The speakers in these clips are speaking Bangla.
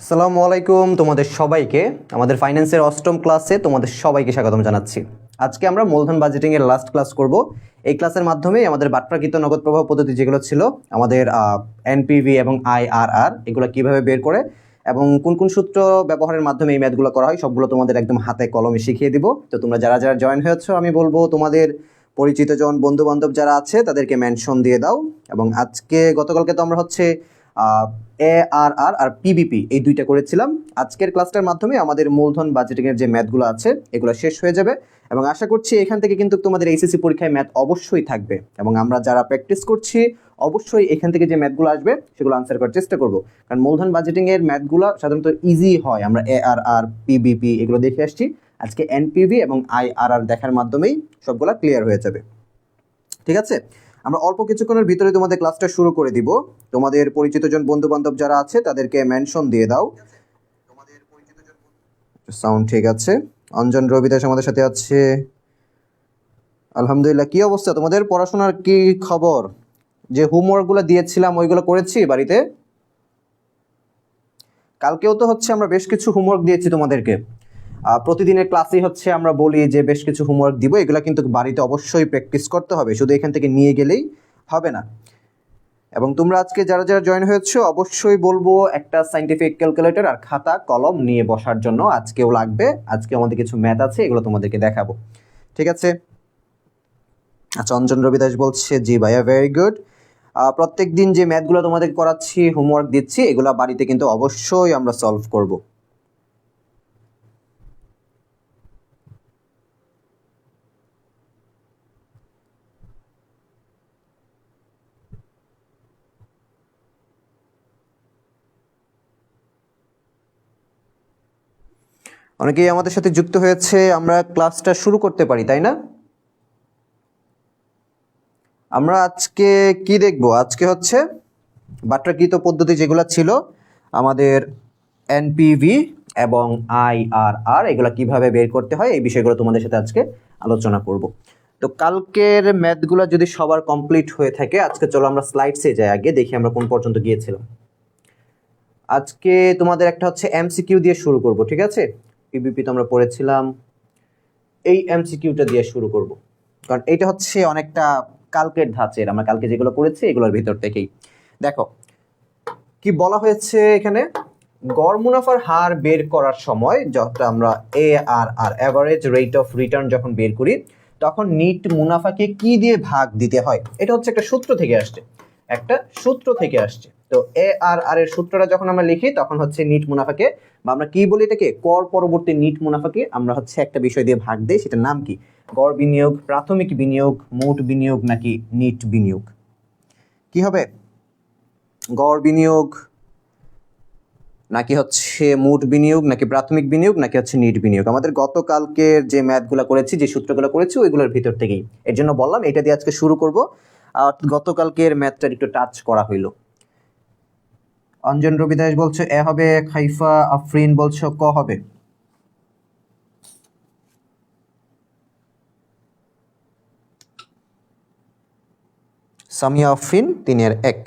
আসসালামু আলাইকুম তোমাদের সবাইকে আমাদের ফাইন্যান্সের অষ্টম ক্লাসে তোমাদের সবাইকে স্বাগতম জানাচ্ছি। আজকে আমরা মূলধন বাজেটিং এর লাস্ট ক্লাস করব। এই ক্লাসের মাধ্যমে আমাদের বাট্রাকৃত নগদ প্রবাহ পদ্ধতি যেগুলো ছিল আমাদের এনপিভি এবং আইআরআর এগুলো কিভাবে বের করে এবং কোন কোন সূত্র ব্যবহারের মাধ্যমে এই ম্যাথগুলো করা হয় সবগুলো তোমাদের একদম হাতে কলমে শিখিয়ে দিব। তো তোমরা যারা যারা জয়েন হয়েছো আমি বলবো তোমাদের পরিচিত জন বন্ধু বান্ধব যারা আছে তাদেরকে মেনশন দিয়ে দাও। এবং গতকালকে তো আমরা হচ্ছে এআরআর আর পিবিপি এই দুইটা করেছিলাম। আজকের ক্লাসটার মাধ্যমে আমাদের মূলধন বাজেটিংয়ের যে ম্যাথগুলো আছে এগুলো শেষ হয়ে যাবে এবং আশা করছি এখান থেকে কিন্তু তোমাদের এইচএসসি পরীক্ষায় ম্যাথ অবশ্যই থাকবে এবং আমরা যারা প্র্যাকটিস করছি অবশ্যই এখান থেকে যে ম্যাথগুলো আসবে সেগুলো আনসার করার চেষ্টা করব, কারণ মূলধন বাজেটিংয়ের ম্যাথগুলো সাধারণত ইজি হয়। আমরা এআরআর পিবিপি এগুলো দেখে আসছি, আজকে এনপিভি এবং আইআরআর দেখার মাধ্যমেই সবগুলো ক্লিয়ার হয়ে যাবে। ঠিক আছে, আমরা অল্প কিছুক্ষণের ভিতরে তোমাদের ক্লাসটা শুরু করে দিব। তোমাদের পরিচিত জন বন্ধু বান্ধব যারা আছে তাদেরকে মেনশন দিয়ে দাও। সাউন্ড ঠিক আছে। অঞ্জন রবিদাস আমাদের সাথে আছে। আলহামদুলিল্লাহ। কি অবস্থা তোমাদের পড়াশোনার, কি খবর? যে হোমওয়ার্কগুলো দিয়েছিলাম ওইগুলো করেছি বাড়িতে? কালকেও তো হচ্ছে আমরা বেশ কিছু হোমওয়ার্ক দিয়েছি তোমাদেরকে। প্রতিদিনের ক্লাসেই হচ্ছে আমরা বলি যে বেশ কিছু হোমওয়ার্ক দিব, এগুলো কিন্তু বাড়িতে অবশ্যই প্র্যাকটিস করতে হবে, শুধু এখান থেকে নিয়ে গেলেই হবে না। এবং তোমরা আজকে যারা যারা জয়েন হয়েছো অবশ্যই বলবো একটা সাইন্টিফিক ক্যালকুলেটর আর খাতা কলম নিয়ে বসার জন্য, আজকেও লাগবে। আজকে আমাদের কিছু ম্যাথ আছে, এগুলো তোমাদেরকে দেখাবো। ঠিক আছে। আচ্ছা, অঞ্জন রবিদাস বলছে জি ভাইয়া, ভেরি গুড। প্রত্যেক দিন যে ম্যাথগুলো তোমাদের করাচ্ছি, হোমওয়ার্ক দিচ্ছি, এগুলো বাড়িতে কিন্তু অবশ্যই আমরা সলভ করব। অনেকেই আমাদের সাথে যুক্ত হয়েছে, আমরা ক্লাসটা শুরু করতে পারি, তাই না? আমরা আজকে কি দেখব? আজকে হচ্ছে বাট্রাকৃত পদ্ধতি যেগুলো ছিল আমাদের এনপিভি এবং আইআরআর, এগুলো কিভাবে বের করতে হয় এই বিষয়গুলো তোমাদের সাথে আজকে আলোচনা করব। তো কালকের ম্যাথগুলো যদি সবার কমপ্লিট হয়ে থাকে, আজকে চলো আমরা স্লাইডসে যাই, আগে দেখি আমরা কোন পর্যন্ত গিয়েছিলাম। আজকে তোমাদের একটা হচ্ছে এমসিকিউ দিয়ে শুরু করব, ঠিক আছে? পিবিপি তো আমরা পড়েছিলাম, এই এমসিকিউটা দিয়ে শুরু করব, কারণ এটা হচ্ছে অনেকটা কালকের ধাঁচের, আমরা কালকে যেগুলো করেছি এগুলোর ভিতর থেকেই। দেখো কি বলা হয়েছে এখানে, গড় মুনাফার হার বের করার সময় যখন আমরা ARR average rate of return যখন বের করি, তখন নিট মুনাফাকে কি দিয়ে ভাগ দিতে হয়, এটা হচ্ছে একটা সূত্র থেকে আসছে, একটা সূত্র থেকে আসছে। তো এআরআর এর সূত্রটা যখন আমরা লিখি তখন হচ্ছে নিট মুনাফাকে, বা আমরা কি বলি এটাকে, কর পরবর্তী নিট মুনাফাকে আমরা হচ্ছে একটা বিষয় দিয়ে ভাগ দেই, সেটার নাম কি? গড় বিনিয়োগ, প্রাথমিক বিনিয়োগ, মোট বিনিয়োগ নাকি নিট বিনিয়োগ? কি হবে? গড় বিনিয়োগ নাকি হচ্ছে মোট বিনিয়োগ নাকি প্রাথমিক বিনিয়োগ নাকি হচ্ছে নিট বিনিয়োগ? আমাদের গতকালকের যে ম্যাথগুলো করেছি, যে সূত্রগুলো করেছি ওইগুলোর ভিতর থেকেই, এর জন্য বললাম এটা দিয়ে আজকে শুরু করব। আর গতকালকের ম্যাথটা একটু টাচ করা হইলো। অঞ্জন রবিদাস বলছে এ হবে, খাইফা আফরিন বলছে ক হবে। সামিয়া আফরিন 3-1।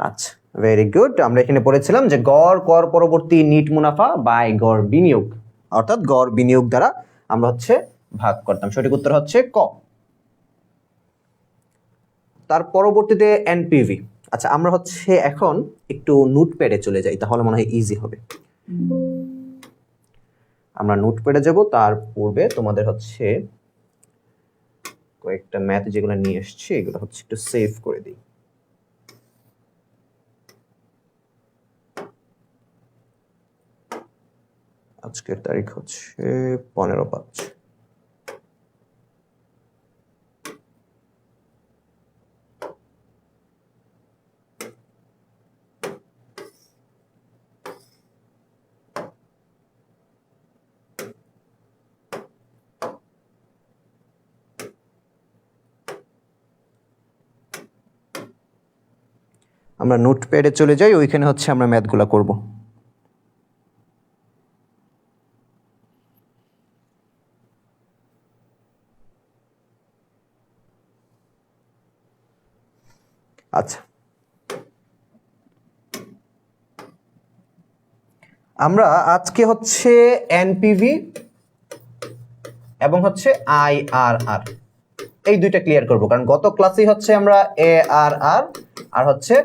আচ্ছা, ভেরি গুড। আমরা এখানে পড়েছিলাম যে গড় কর পরবর্তী নিট মুনাফা বাই গড় বিনিয়োগ, অর্থাৎ গড় বিনিয়োগ দ্বারা আমরা হচ্ছে ভাগ করতাম। সঠিক উত্তর হচ্ছে ক। তার পরবর্তীতে এনপিভি। আচ্ছা, আমরা হচ্ছে এখন একটু নোটপ্যাডে চলে যাই, তাহলে মনে হয় ইজি হবে। আমরা নোটপ্যাডে যাব, তার পূর্বে তোমাদের হচ্ছে কয়েকটা ম্যাথ যেগুলো নিয়ে এসেছি এগুলো হচ্ছে একটু সেভ করে দিই। আজকের তারিখ হচ্ছে 15/5। আমরা নোটপ্যাডে চলে যাই, ওইখানে হচ্ছে আমরা ম্যাথগুলো করব। আচ্ছা, আমরা আজকে হচ্ছে এনপিভি এবং হচ্ছে আইআরআর এই দুইটা ক্লিয়ার করব, কারণ গত ক্লাসেই হচ্ছে আমরা এআরআর আর হচ্ছে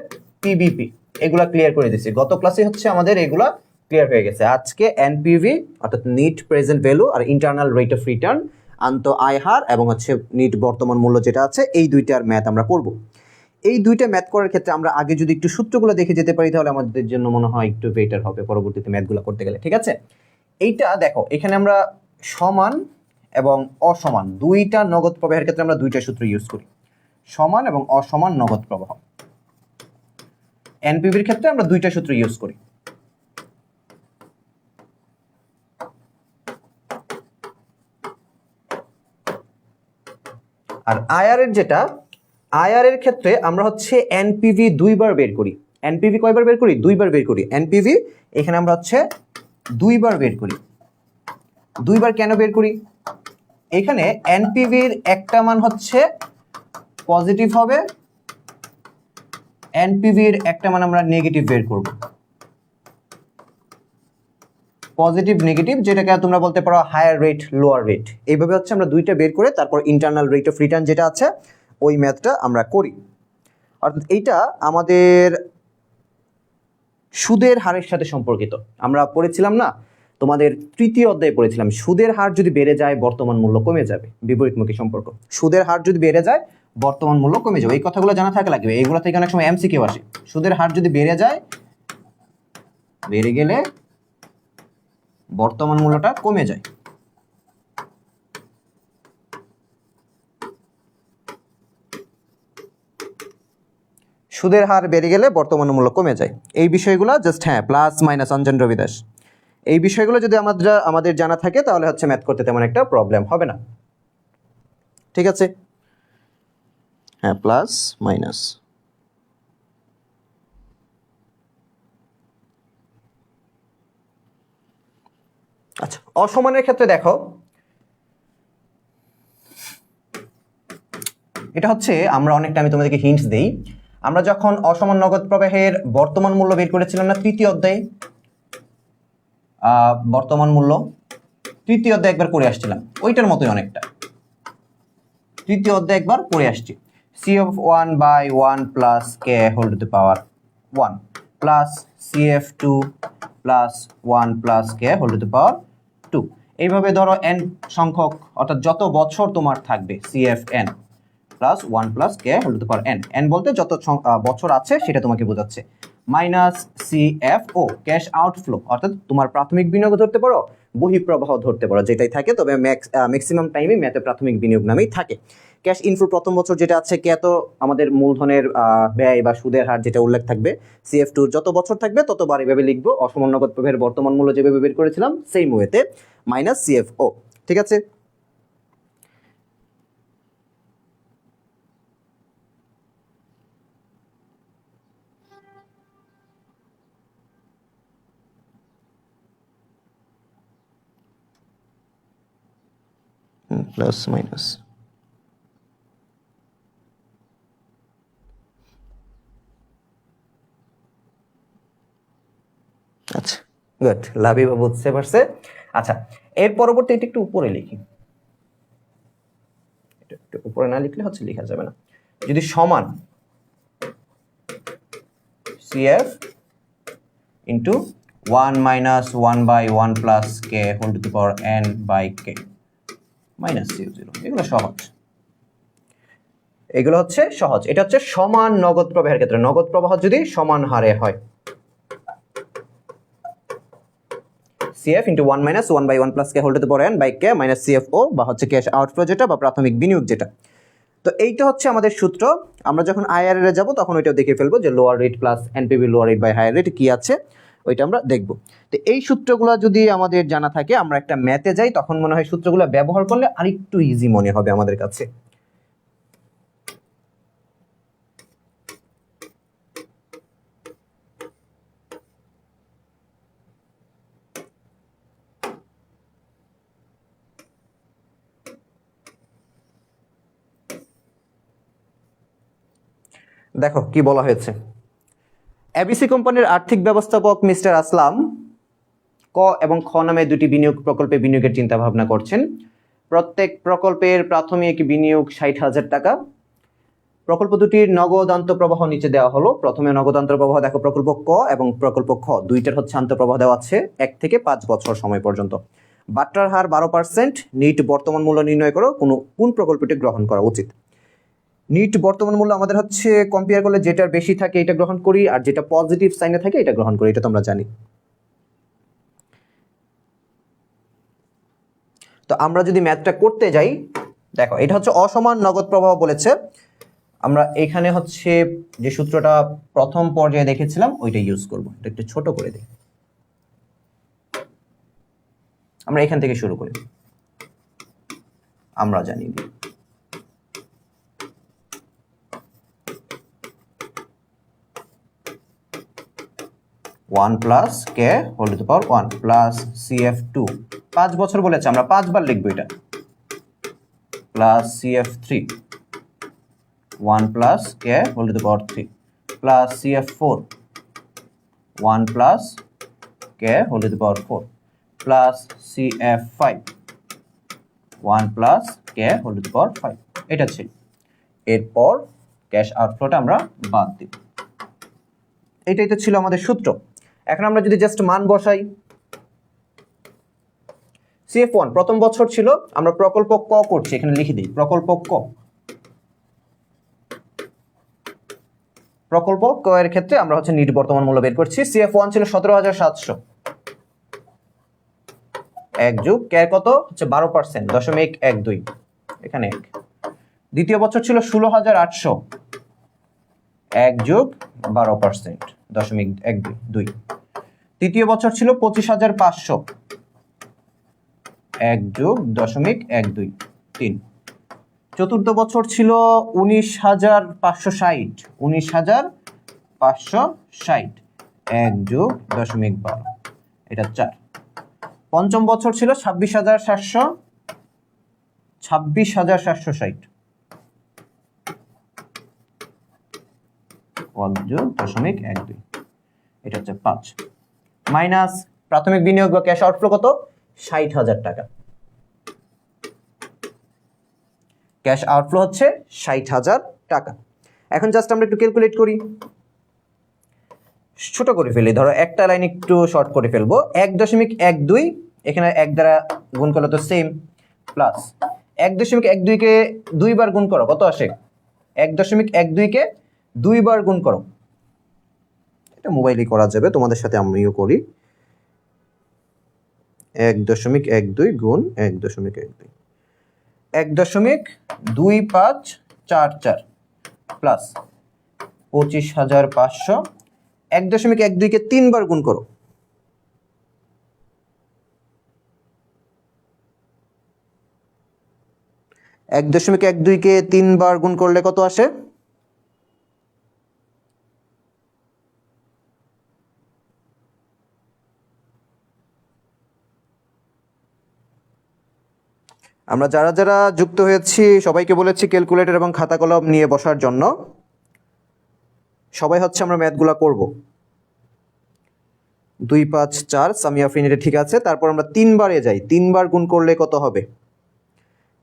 পিবিপি এগুলা ক্লিয়ার করে দিয়েছি। গত ক্লাসে হচ্ছে আমাদের এগুলা ক্লিয়ার হয়ে গেছে। আজকে এনপিভি অর্থাৎ নিট প্রেজেন্ট ভ্যালু আর ইন্টারনাল রেট অফ রিটার্ন, আন্ত আয় হার এবং হচ্ছে নিট বর্তমান মূল্য যেটা আছে, এই দুইটার ম্যাথ আমরা করব। এই দুইটা ম্যাথ করার ক্ষেত্রে আমরা আগে যদি একটু সূত্রগুলো দেখে যেতে পারি তাহলে আমাদের জন্য মনে হয় একটু বেটার হবে পরবর্তীতে ম্যাথগুলো করতে গেলে। ঠিক আছে, এইটা দেখো, এখানে আমরা সমান এবং অসমান দুইটা নগদ প্রবাহের ক্ষেত্রে আমরা দুইটা সূত্র ইউজ করি, সমান এবং অসমান নগদ প্রবাহ। এনপিভির ক্ষেত্রে আমরা দুইটা সূত্র ইউজ করি। আর আইআর এর যেটা, আইআর এর ক্ষেত্রে আমরা হচ্ছে এনপিভি দুইবার বের করি। এনপিভি কয়বার বের করি? দুইবার বের করি। এনপিভি এখানে আমরা হচ্ছে দুইবার বের করি। দুইবার কেন বের করি? এখানে এনপিভির একটা মান হচ্ছে পজিটিভ হবে, এনপিভির একটা মান আমরা নেগেটিভ বের করব। পজিটিভ নেগেটিভ, যেটাকে তোমরা বলতে পারো হায়ার রেট লোয়ার রেট। এইভাবে হচ্ছে আমরা দুইটা বের করে তারপর ইন্টারনাল রেট অফ রিটার্ন যেটা আছে ওই ম্যাথটা আমরা করি। অর্থাৎ এইটা আমাদের সুদের হারের সাথে সম্পর্কিত। আমরা পড়েছিলাম না, তোমাদের তৃতীয় অধ্যায়ে পড়েছিলাম, সুদের হার যদি বেড়ে যায় বর্তমান মূল্য কমে যাবে, বিপরীতমুখী সম্পর্ক। সুদের হার যদি বেড়ে যায় বর্তমান মূল্য কমে যাবে, এই কথাগুলো জানা থাকা লাগবে। এইগুলো থেকে অনেক সময় এমসিকিউ আসে। সুদের হার যদি বেড়ে যায়, বেড়ে গেলে বর্তমান মূল্যটা কমে যায়। সুদের হার বেড়ে গেলে বর্তমান মূল্য কমে যায়। এই বিষয়গুলো জাস্ট প্লাস মাইনাস অঞ্জন রবি দাস, এই বিষয়গুলো যদি আমাদের জানা থাকে তাহলে হচ্ছে ম্যাথ করতে তেমন একটা প্রবলেম হবে না। ঠিক আছে, প্লাস মাইনাস। আচ্ছা, অসমানের ক্ষেত্রে দেখো, এটা হচ্ছে আমরা অনেকটা, আমি তোমাদেরকে হিন্টস দেই। আমরা যখন অসমান নগদ প্রবাহের বর্তমান মূল্য বের করেছিলাম না তৃতীয় অধ্যায়ে, বর্তমান মূল্য তৃতীয় অধ্যায়ে একবার করে আসছিলাম, ওইটার মতোই অনেকটা। তৃতীয় অধ্যায়ে একবার করে আসছি, CF1/1 plus K whole to the power 1 plus CF2 plus 1 plus K whole to the power 2। এইভাবে ধরো n সংখ্যক, অর্থাৎ যত বছর তোমার থাকবে CFN plus 1 plus K whole to the power n। n বলতে যত বছর আছে সেটা তোমাকে বোঝাচ্ছে। মাইনাস CFO ক্যাশ আউটফ্লো, অর্থাৎ তোমার প্রাথমিক বিনিয়োগ ধরতে পারো, বহিঃপ্রবাহ ধরতে পারো, যেটাই থাকে, তবে ম্যাক্সিমাম টাইমে ম্যাথে প্রাথমিক বিনিয়োগ নামেই থাকে। ক্যাশ ইনফ্লো প্রথম বছর যেটা আছে, কে তো আমাদের মূলধনের ব্যয় বা সুদের হার যেটা উল্লেখ থাকবে। CF2 যত বছর থাকবে ততবার এভাবে লিখবো, অসমান নগদ প্রবাহের বর্তমান মূল্য যেভাবে বের করেছিলাম সেম ওয়েতে, মাইনাস CFO। ঠিক আছে, প্লাস মাইনাস। আচ্ছা, গুড, লাভিবা বুঝতে পারছে। আচ্ছা, এর পরবর্তী এটা একটু উপরে লিখি, এটা একটু উপরে না লিখলে হচ্ছে লেখা যাবে না। যদি সমান CF into 1 minus 1/1 plus K whole to the power n by k minus CF0, এগুলো সহজ, এগুলো হচ্ছে সহজ। এটা হচ্ছে সমান নগদ প্রবাহের ক্ষেত্রে, নগদ প্রবাহ যদি সমান হারে হয়, CF into 1 minus 1/1 plus K whole to the power n by k minus CFO, বা হচ্ছে ক্যাশ আউটফ্লো যেটা, বা প্রাথমিক বিনিয়োগ যেটা। তো এইটা হচ্ছে আমাদের সূত্র। আমরা যখন আইআরআর এ যাব তখন ওইটাও দেখে ফেলবো যে lower rate plus NPV lower rate by higher rate কি আছে, ওইটা আমরা দেখব। তো এই সূত্রগুলো যদি আমাদের জানা থাকে, আমরা একটা ম্যাথে যাই, তখন মনে হয় সূত্রগুলো ব্যবহার করলে আরেকটু ইজি মনে হবে আমাদের কাছে। দেখো কি বলা হয়েছে। এবিসি কোম্পানির আর্থিক ব্যবস্থাপক মিস্টার আসলাম ক এবং খ নামে দুটি বিনিয়োগ প্রকল্পে বিনিয়োগের চিন্তা ভাবনা করছেন। প্রত্যেক প্রকল্পের প্রাথমিক বিনিয়োগ 60,000 টাকা। প্রকল্প দুটির নগদ আন্তঃপ্রবাহ নিচে দেওয়া হলো। প্রথমে নগদ আন্তঃপ্রবাহ দেখো, প্রকল্প ক এবং প্রকল্প খ দুইটার হচ্ছে আন্তঃপ্রবাহ দেওয়া আছে 1 থেকে 5 বছর সময় পর্যন্ত। বাট্টার হার 12%। নিট বর্তমান মূল্য নির্ণয় করো, কোন প্রকল্পটি গ্রহণ করা উচিত। নিট বর্তমান মূল্য আমাদের হচ্ছে কম্পেয়ার করলে যেটার বেশি থাকে এটা গ্রহণ করি, আর যেটা পজিটিভ সাইনে থাকে এটা গ্রহণ করি, এটা তো আমরা জানি। তো আমরা যদি ম্যাথটা করতে যাই, দেখো এটা হচ্ছে অসমান নগদ প্রবাহ বলেছে। আমরা এখানে হচ্ছে যে সূত্রটা প্রথম পর্যায়ে দেখেছিলাম ওইটা ইউজ করব। এটা একটু ছোট করে দিই। আমরা এখান থেকে শুরু করি, আমরা জানি 1 plus K whole to the power 1 plus CF2 5 বছর বলেছে, আমরা 5 বার লিখবো এটা, plus CF3 1 plus K whole to the power 3 plus CF4 1 plus K whole to the power 4 plus CF5 1 plus K whole to the power 5। এটা ছিল। এরপর ক্যাশ আউটফ্লোটা আমরা বাদ দিব। এটাই তো ছিল আমাদের সূত্র। এখন আমরা যদি জাস্ট মান বসাই, CF1 প্রথম বছর ছিল, আমরা প্রকল্প ক করছি, এখানে লিখে দিই প্রকল্প ক। প্রকল্প ক এর ক্ষেত্রে আমরা হচ্ছে নিট বর্তমান মূল্য বের করছি। CF1 ছিল 17,700, 1 যোগ কে কত হচ্ছে 12%, 0.12, এখানে 1। দ্বিতীয় বছর ছিল 16,800, 1 যোগ 12%, 0.12। তৃতীয় বছর ছিল 25,500, 1 যোগ 0.12, 3। চতুর্থ বছর ছিল 19,560, 19,560, 1 যোগ 0.12, এটা 4। পঞ্চম বছর ছিল 26,700, 26,760, 1 যোগ 0.12, এটা হচ্ছে 5। মাইনাস প্রাথমিক বিনিয়োগ বা ক্যাশ আউটফ্লো কত, 60,000 টাকা। ক্যাশ আউটফ্লো হচ্ছে 60,000 টাকা। এখন জাস্ট আমরা একটু ক্যালকুলেট করি, ছোট করে ফেলি, ধরো একটা লাইন একটু শর্ট করে ফেলবো। 1.12 এখানে 1 দ্বারা গুণ করলে তো সেম, প্লাস 1.12 কে 2 বার গুণ করো, কত আসে? 1.12 কে 2 বার গুণ করো। এটা মোবাইলে করা যাবে, তোমাদের সাথে আমিও করি। 1.12 গুণ 1.12, 1.2544 প্লাস 25,500। 1.12 কে 3 বার গুণ করো, 1.12 কে 3 বার গুণ করলে কত আসে? আমরা যারা যারা যুক্ত হয়েছি সবাইকে বলেছি ক্যালকুলেটর এবং খাতা কলম নিয়ে বসার জন্য। সবাই হচ্ছে আমরা ম্যাথগুলো করব। 2, 5, 4 সামিয়া ফিনিটে ঠিক আছে। তারপর আমরা 3 বারে যাই, 3 বার গুণ করলে কত হবে?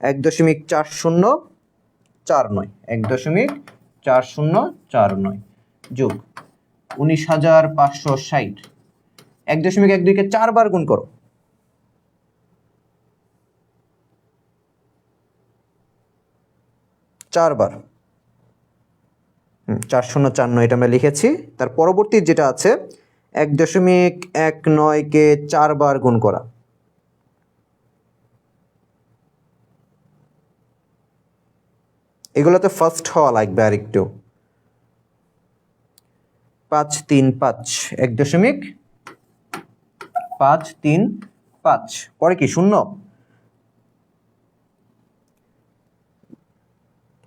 1.4049, 1.4049 যোগ 19,560। 1.12 কে 4 বার গুণ করো, 4 বার, 4049 এটা আমরা লিখেছি। তার পরবর্তী যেটা আছে 1.19 কে 4 বার গুণ করা, এগুলোতে ফার্স্ট হওয়া লাগবে আর একটু। 535, 1.535 পরে কি শূন্য?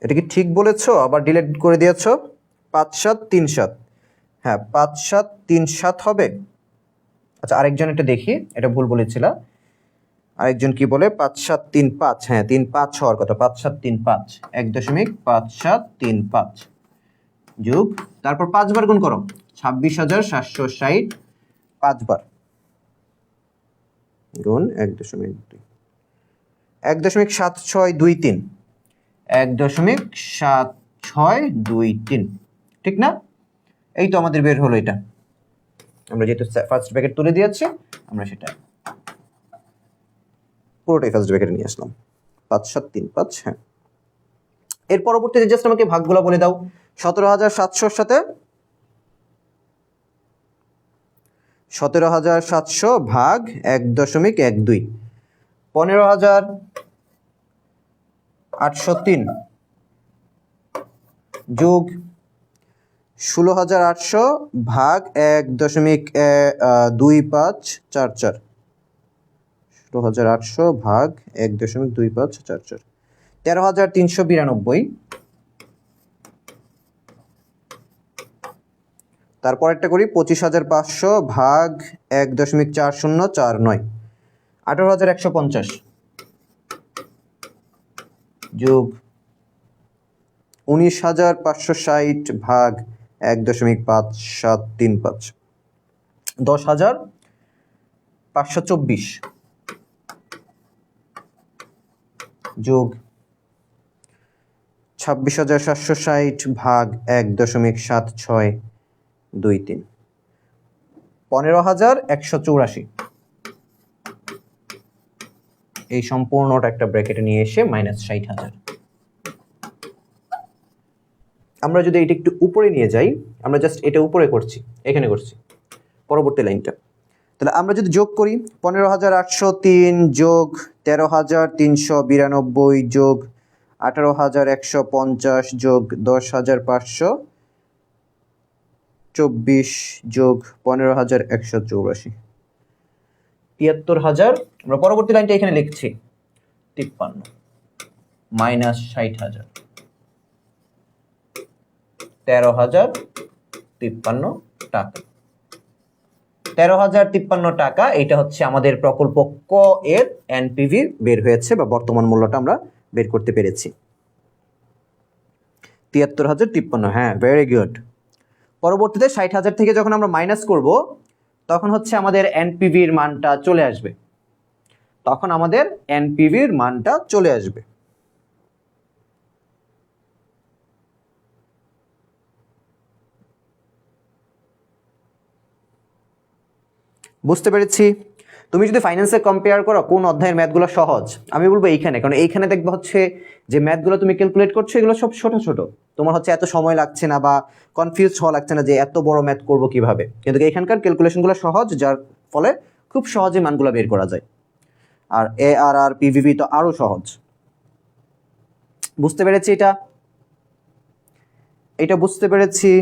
এটা কি ঠিক বলেছো? আবার ডিলিট করে দিয়েছো। 5737, হ্যাঁ 5737 হবে। আচ্ছা আরেকজন এটা দেখি, এটা ভুল বলেছিলাম। আরেকজন কি বলে 5735, হ্যাঁ 35 হওয়ার কথা, 5735, 1.5735 যোগ, তারপর 5 বার গুণ করো, 26,760, 5 বার, গুণ 1.2, 1.7623, 1.7623, ঠিক না? এই তো আমাদের বের হলো এটা। আমরা যেহেতু ফার্স্ট ব্র্যাকেট তুলে দিয়েছি, আমরা সেটা পুরোটাই ফার্স্ট ব্র্যাকেটে নিয়ে আসলাম। 5 7 3 5। হ্যাঁ, এর পরবর্তীতে জাস্ট আমাকে ভাগগুলো বলে দাও। 17,700 সাথে 17,700 ভাগ 1.12, 15,803 যোগ 16,800 ভাগ 1.2544, 16,800 ভাগ 1.2544, 13,392। তারপর একটা করি 25,500 ভাগ 1.4049, 18,150 যোগ 19,560 ভাগ 1.5735, 10,524 যোগ 26,760 ভাগ 1.7623, 15,184। এই সম্পূর্ণটা একটা ব্র্যাকেটে নিয়ে এসে -60,000। আমরা যদি এটা একটু উপরে নিয়ে যাই, আমরা জাস্ট এটা উপরে করছি, এখানে করছি পরবর্তী লাইনটা। তাহলে আমরা যদি যোগ করি 15,803 যোগ 13,392 যোগ 18,150 যোগ 10,524 যোগ 15,184, 73,000। আমরা পরবর্তী লাইনটা এখানে লিখছি 53 -60,000, 13,053 টাকা। 13,053 টাকা, এটা হচ্ছে আমাদের প্রকল্প ক এর এনপিভি বের হয়েছে, বা বর্তমান মূল্যটা আমরা বের করতে পেরেছি 73,053। হ্যাঁ, ভেরি গুড। পরবর্তীতে 60,000 থেকে যখন আমরা মাইনাস করব, তখন হচ্ছে আমাদের এনপিভির মানটা চলে আসবে, বুঝতে পেরেছি? তুমি যদি ফাইন্যান্সে কম্পেয়ার করো কোন অধ্যায়ের ম্যাথগুলো সহজ, আমি বলবো এইখানে, কারণ এইখানে দেখবে হচ্ছে যে ম্যাথগুলো তুমি ক্যালকুলেট করছো, এগুলো সব ছোট ছোট, তোমার হচ্ছে এত সময় লাগছে না বা কনফিউজ হওয়া লাগছে না যে এত বড় ম্যাথ করবো কিভাবে। কিন্তু এখানকার ক্যালকুলেশনগুলো সহজ, যার ফলে খুব সহজে মানগুলো বের করা যায়। আর ARR PVV তো আরো সহজ। বুঝতে পেরেছি? এটা বুঝতে পেরেছি।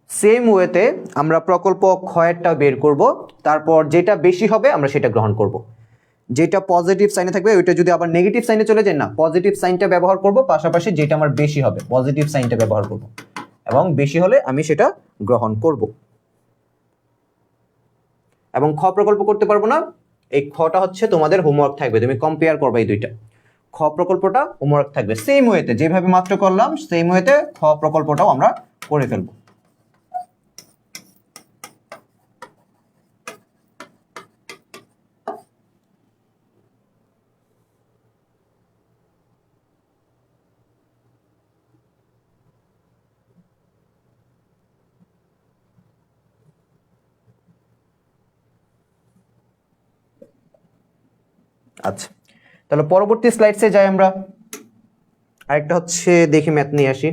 সেম ওয়েতে আমরা প্রকল্প ক্ষয়েরটা বের করব, তারপর যেটা বেশি হবে আমরা সেটা গ্রহণ করব। যেটা পজিটিভ সাইনে থাকবে ওইটা যদি আবার নেগেটিভ সাইনে চলে যায় না, পজিটিভ সাইনটা ব্যবহার করব, পাশাপাশি যেটা আমার বেশি হবে পজিটিভ সাইনটা ব্যবহার করব, এবং বেশি হলে আমি সেটা গ্রহণ করব। এবং খ প্রকল্প করতে পারবো না, এই খটা হচ্ছে তোমাদের হোমওয়ার্ক থাকবে, তুমি কম্পেয়ার করবে এই দুইটা। খ প্রকল্পটা হোমওয়ার্ক থাকবে, সেম ওয়েতে যেভাবে মাত্র করলাম সেম ওয়েতে খ প্রকল্পটাও আমরা করে ফেলবো। আচ্ছা, তাহলে পরবর্তী স্লাইডসে যাই আমরা। আরেকটা হচ্ছে দেখি ম্যাথ নিয়ে আসি।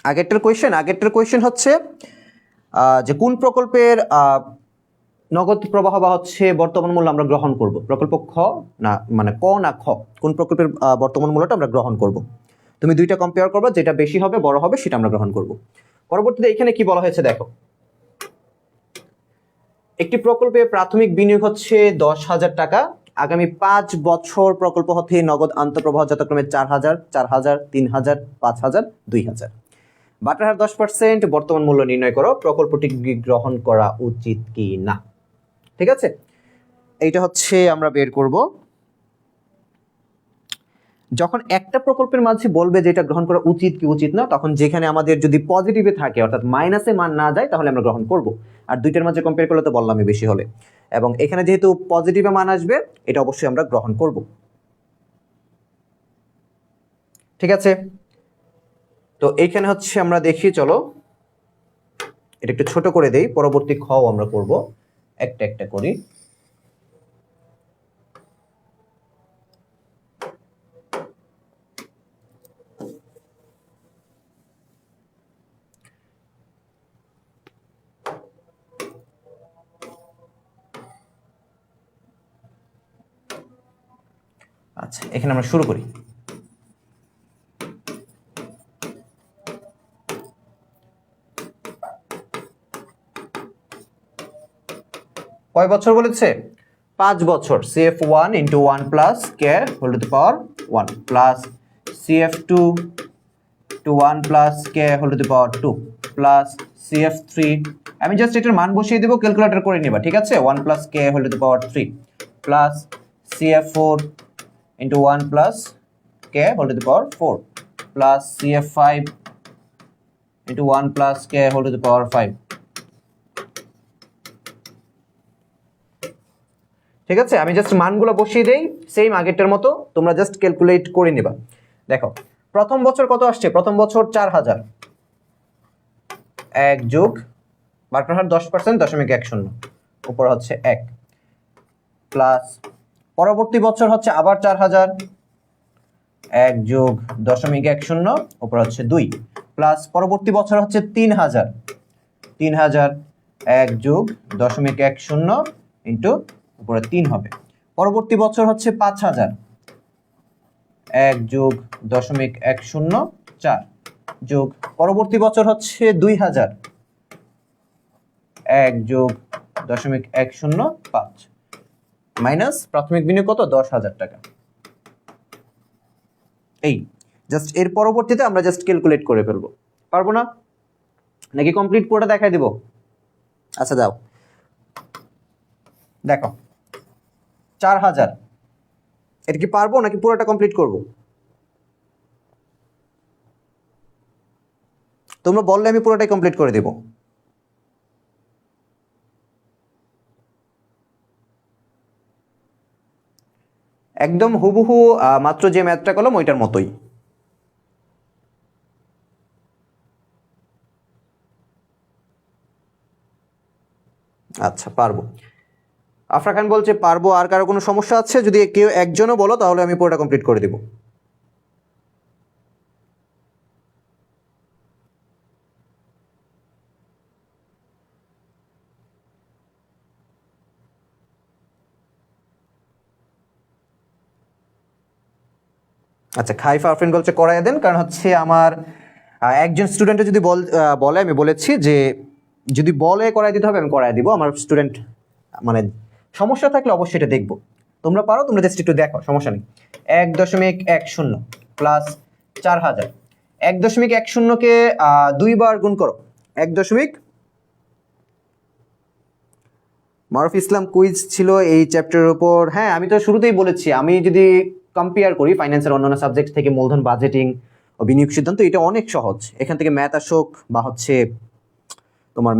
আগেরটার কোয়েশ্চেন হচ্ছে যে কোন প্রকল্পের নগদ প্রবাহ বা হচ্ছে বর্তমান মূল্য আমরা গ্রহণ করব। প্রকল্প খ না মানে ক না খ, কোন প্রকল্পের বর্তমান মূল্যটা আমরা গ্রহণ করব। তুমি দুইটা কম্পেয়ার করবে, যেটা বেশি হবে বড় হবে সেটা আমরা গ্রহণ করব। পরবর্তীতে এখানে কি বলা হয়েছে দেখো, একটি প্রকল্পে প্রাথমিক বিনিয়োগ হচ্ছে 10,000 টাকা, আগামী 5 বছর প্রকল্প হতে নগদ আন্তঃপ্রবাহ যথাক্রমে 4,000, 4,000, 3,000, 5,000, 2,000। বাটার হার 10%, বর্তমান মূল্য নির্ণয় করো, প্রকল্পটি গ্রহণ করা উচিত কি না। ঠিক আছে, এইটা হচ্ছে আমরা বের করব। যখন একটা প্রকল্পের মাঝে বলবে যে এটা গ্রহণ করা উচিত কি উচিত না, তখন যেখানে আমাদের যদি পজিটিভে থাকে অর্থাৎ মাইনাসে মান না যায় তাহলে আমরা গ্রহণ করব। আর দুইটার মাঝে কম্পেয়ার করলে তো বললামই বেশি হলে, এবং এখানে যেহেতু পজিটিভে মান আসবে এটা অবশ্যই আমরা গ্রহণ করব। ঠিক আছে, তো এইখানে হচ্ছে আমরা দেখি, চলো এটা একটু ছোট করে দেই, পরবর্তী খও আমরা করব, একটা একটা করি। আচ্ছা, এখানে আমরা শুরু করি। কয় বছর বলেছে? 5 বছর। CF1 into 1 plus k whole to the power 1 plus CF2 to 1 plus k whole to the power 2 plus CF3, আমি জাস্ট এটার মান বসিয়ে দেব, ক্যালকুলেটর করে নিবা। ঠিক আছে, 1 plus k whole to the power 3 plus CF4 into 1 plus k whole to the power 4 plus CF5 into 1 plus k whole to the power 5। ঠিক আছে, আমি জাস্ট মানগুলো বসিয়ে দেই সেম আগেরটার মতো, তোমরা জাস্ট ক্যালকুলেট করে নিবা। দেখো প্রথম বছর কত আসছে, প্রথম বছর 4,000, 1 যোগ বাটার হার 10%, 0.10 উপর হচ্ছে 1 প্লাস পরবর্তী বছর হচ্ছে আবার 4,000, 1 যোগ 0.10 উপর হচ্ছে 2 প্লাস পরবর্তী বছর হচ্ছে 3,000, 1 যোগ 0.10 ইন্টু উপরে 3 হবে। পরবর্তী বছর হচ্ছে 5,000, 1 যোগ 0.10 4 যোগ পরবর্তী বছর হচ্ছে 2,000, 1 যোগ 0.10 5 মাইনাস প্রাথমিক বিনিয়োগ কত, 10,000 টাকা। এই জাস্ট এর পরবর্তীতে আমরা জাস্ট ক্যালকুলেট করে ফেলবো, পারবো না নাকি কমপ্লিট পুরোটা দেখাই দিব? আচ্ছা যাও, দেখো 4,000, এটা কি পারবো নাকি পুরোটা কমপ্লিট করব? তোমরা বললে আমি পুরোটাই কমপ্লিট করে দেব। একদম হুবহু মাত্র যে ম্যাথটা করলাম ওইটার মতোই। আচ্ছা পারবো, আফরা খান বলছে পারবো। আর কারো কোনো সমস্যা আছে? যদি কেউ একজনও বলো তাহলে আমি পুরোটা কমপ্লিট করে দেব। আচ্ছা, খাইফা আফরিন বলছে করাই দেন, কারণ হচ্ছে আমার একজন স্টুডেন্টে যদি বলে, আমি বলেছি যে যদি বলে করাই দিতে হবে আমি করাই দিব। আমার স্টুডেন্ট মানে সমস্যা থাকলে অবশ্যই এটা দেখবো। তোমরা পারো, তোমরা জাস্ট একটু দেখো, সমস্যা নেই। 1.10 প্লাস 4,000, 1.10কে 2 বার গুণ করো, 1. মারুফ ইসলাম কুইজ ছিল এই চ্যাপ্টারের উপর। হ্যাঁ, আমি তো শুরুতেই বলেছি, আমি যদি কম্পেয়ার করি ফাইন্যান্সের অন্যান্য সাবজেক্ট থেকে মূলধন বাজেটিং ও বিনিয়োগ সিদ্ধান্ত, এটা অনেক সহজ। এখান থেকে ম্যাথ আসুক বা হচ্ছে তোমার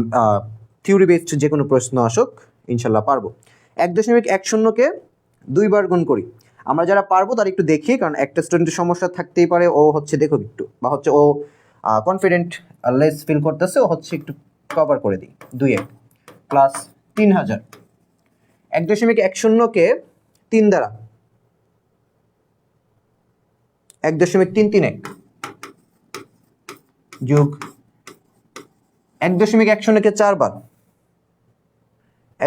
থিওরি বেসড যে কোনো প্রশ্ন আসুক, ইনশাল্লাহ পারবো। 1.10কে 2 বার গুণ করি। আমরা যারা পারবো তারা একটু দেখি, কারণ একটা স্টুডেন্টের সমস্যা থাকতেই পারে, ও হচ্ছে দেখো একটু, বা হচ্ছে ও কনফিডেন্ট লেস ফিল করতেছে, ও হচ্ছে একটু কভার করে দিই। 2 প্লাস 3,000, 1.10কে 3 দ্বারা 1.331 যোগ 1.10কে 4 বার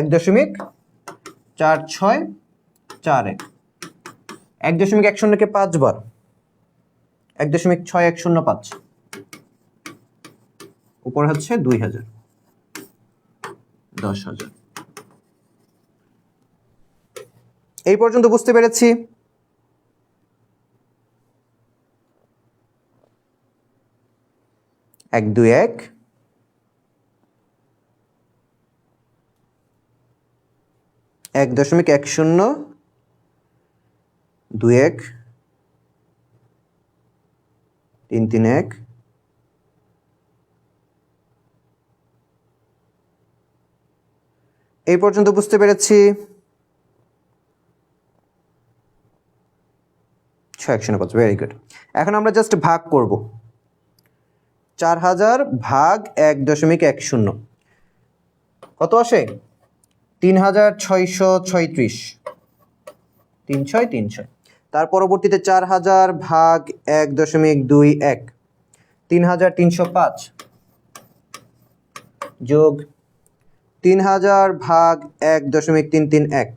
1.4641 1.10কে 5 বার 1.6105 উপরে হচ্ছে 2000 10,000 এই পর্যন্ত বুঝতে পেরেছি। এক দুই এক 1.1021 331 এই পর্যন্ত বুঝতে পেরেছি। 6,105 ভেরি গুড। এখন আমরা জাস্ট ভাগ করব। 4000 ভাগ 1.10 কত আসে? 3636 3636। তার পরবর্তীতে 4000 ভাগ 1.21 3305 যোগ 3000 ভাগ 1.331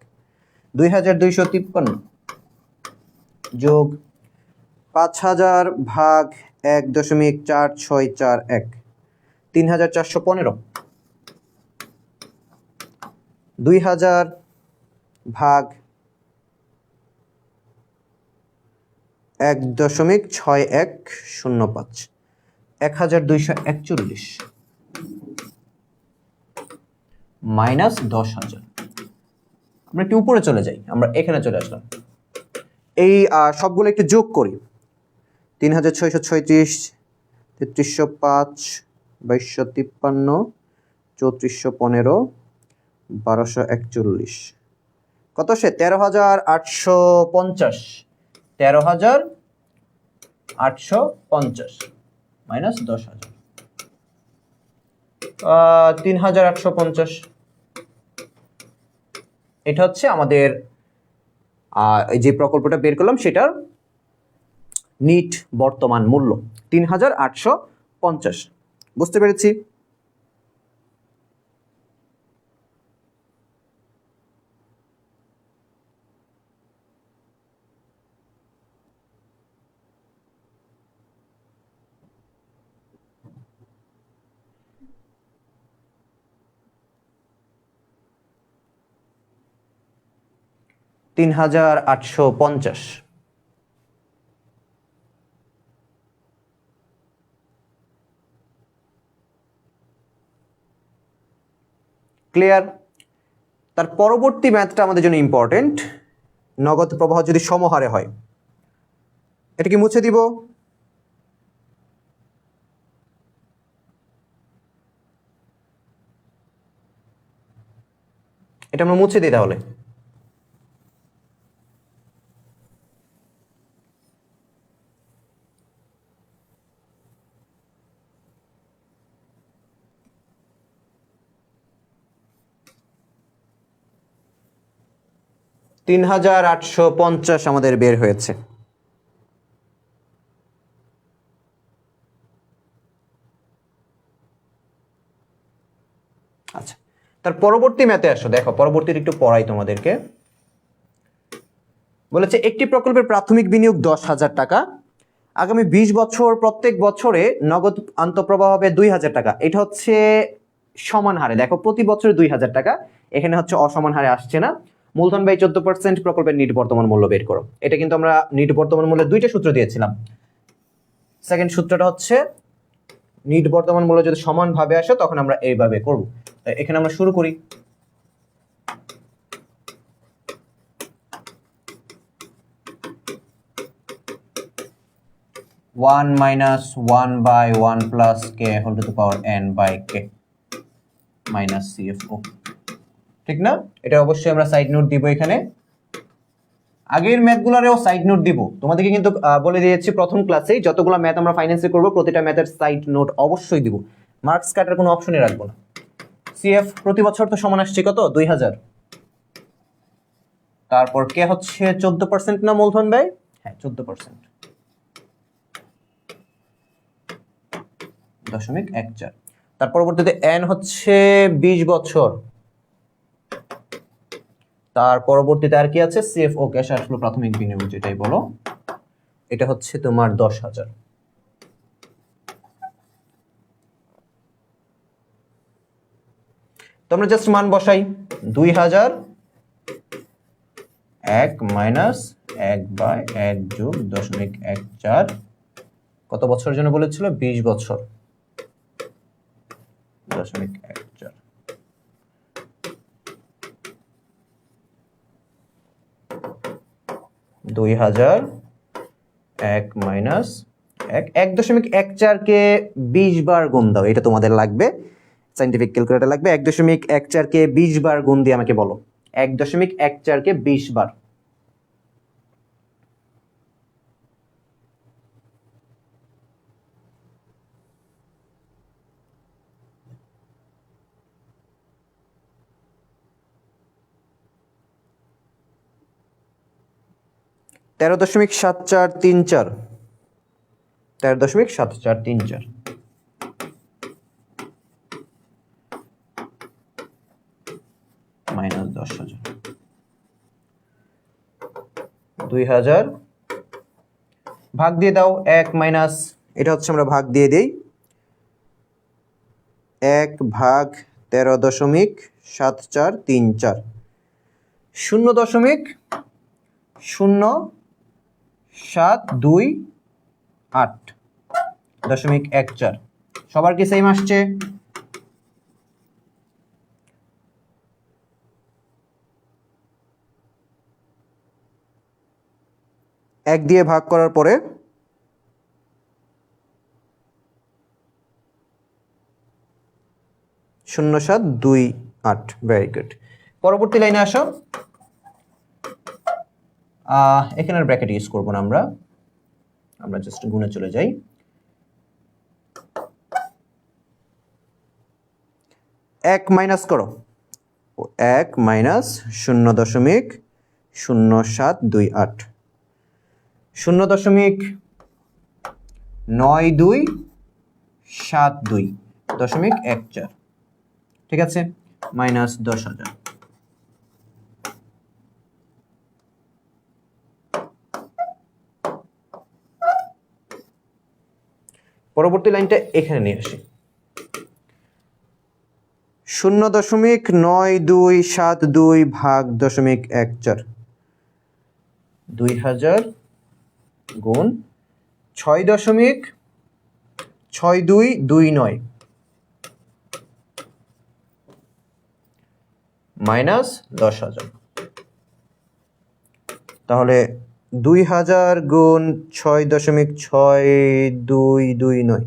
2253 যোগ 5000 ভাগ 1.4641 3415 2000 ভাগ 1.6105 1241 মাইনাস 10,000। আমরা একটু উপরে চলে যাই, আমরা এখানে চলে আসলাম। এই সবগুলো একটু যোগ করি। 3636 3305 2253 3415 1241 কত সে? 13,850 13,850 মাইনাস 10,000 3,850। এটা হচ্ছে আমাদের এই যে প্রকল্পটা বের করলাম সেটার নিট বর্তমান মূল্য 3,850। বুঝতে পেরেছি? $3,850। ক্লিয়ার? তার পরবর্তী ম্যাথটা আমাদের জন্য ইম্পর্টেন্ট। নগদ প্রবাহ যদি সমহারে হয়, এটা কি মুছে দিব? এটা আমরা মুছে দিই তাহলে। $3,850 আমাদের বের হয়েছে। আচ্ছা, তার পরবর্তী ম্যাথে আসো। দেখো পরবর্তীটা একটু পড়াই তোমাদেরকে। বলেছে একটি প্রকল্পের প্রাথমিক বিনিয়োগ 10,000 টাকা, আগামী 20 বছর প্রত্যেক বছরে নগদ আন্তঃপ্রবাহ হবে 2,000 টাকা। এটা হচ্ছে সমান হারে। দেখো প্রতি বছরে 2,000 টাকা, এখানে হচ্ছে অসমান হারে আসছে না। মূলধন ব্যয় 14%, প্রকল্পের নিট বর্তমান মূল্য বের করো। এটা কিন্তু আমরা নিট বর্তমান মূল্যের দুইটা সূত্র দিয়েছিলাম। সেকেন্ড সূত্রটা হচ্ছে নিট বর্তমান মূল্য যদি সমানভাবে আসে তখন আমরা এইভাবে করব। এখানে আমরা শুরু করি। (1 - 1 / 1 + k whole to the power n by k minus CFO। ঠিক না? এটা অবশ্যই আমরা সাইড নোট দিব এখানে। আগের ম্যাথগুলোরেও সাইড নোট দিব। তোমাদেরকে কিন্তু বলে দিয়েছি প্রথম ক্লাসেই যতগুলো ম্যাথ আমরা ফাইন্যান্সে করব প্রতিটা ম্যাথের সাইড নোট অবশ্যই দিব। মার্কস কাটার কোনো অপশনই রাখবো না। CF প্রতি বছর তো সমান আসছে কত? 2,000। তারপর কে হচ্ছে 14% না মূলধন ব্যয়? হ্যাঁ 14%। 0.14। তার পরবর্তীতে n হচ্ছে 20 বছর। তার পরবর্তীতে আর কি আছে, সিএফও ক্যাশ আউটফ্লো প্রাথমিক বিনিয়োগ যেটাই বলো, এটা হচ্ছে তোমার 10,000। তো আমরা জাস্ট মান বসাই, 2,000 1 মাইনাস 1/1 যোগ 0.14, কত বছরের জন্য বলেছিল, 20 বছর, 0.14। 2,000 1 মাইনাস 1.14 কে 20 বার গুণ দাও, এটা তোমাদের লাগবে, সাইন্টিফিক ক্যালকুলেটর লাগবে। 1.14 কে 20 বার গুণ দিয়ে আমাকে বলো, 1.14 কে 20 বার। তেরো দশমিক 7434, 13.7434 মাইনাস 10,000, 2,000 ভাগ দিয়ে দাও 1 মাইনাস, এটা হচ্ছে আমরা ভাগ দিয়ে দেই, 1 ভাগ 13.7434, 0.0728.14, সবার কি সেম আসছে? এক দিয়ে ভাগ করার পরে 0.728, ভেরি গুড। পরবর্তী লাইনে আসো, এখানে ব্র্যাকেট ইউজ করবো না, আমরা জাস্ট গুণে চলে যাই। 1 মাইনাস করো, 1 মাইনাস 0.0728, 0.9272.14, ঠিক আছে, মাইনাস 10,000। পরবর্তী লাইনটা এখানে নিয়ে আসি, 0.9272 ভাগ 0.14, 2,000 গুণ 6.6229 মাইনাস 10,000। তাহলে 2,000 গুণ 6.6229,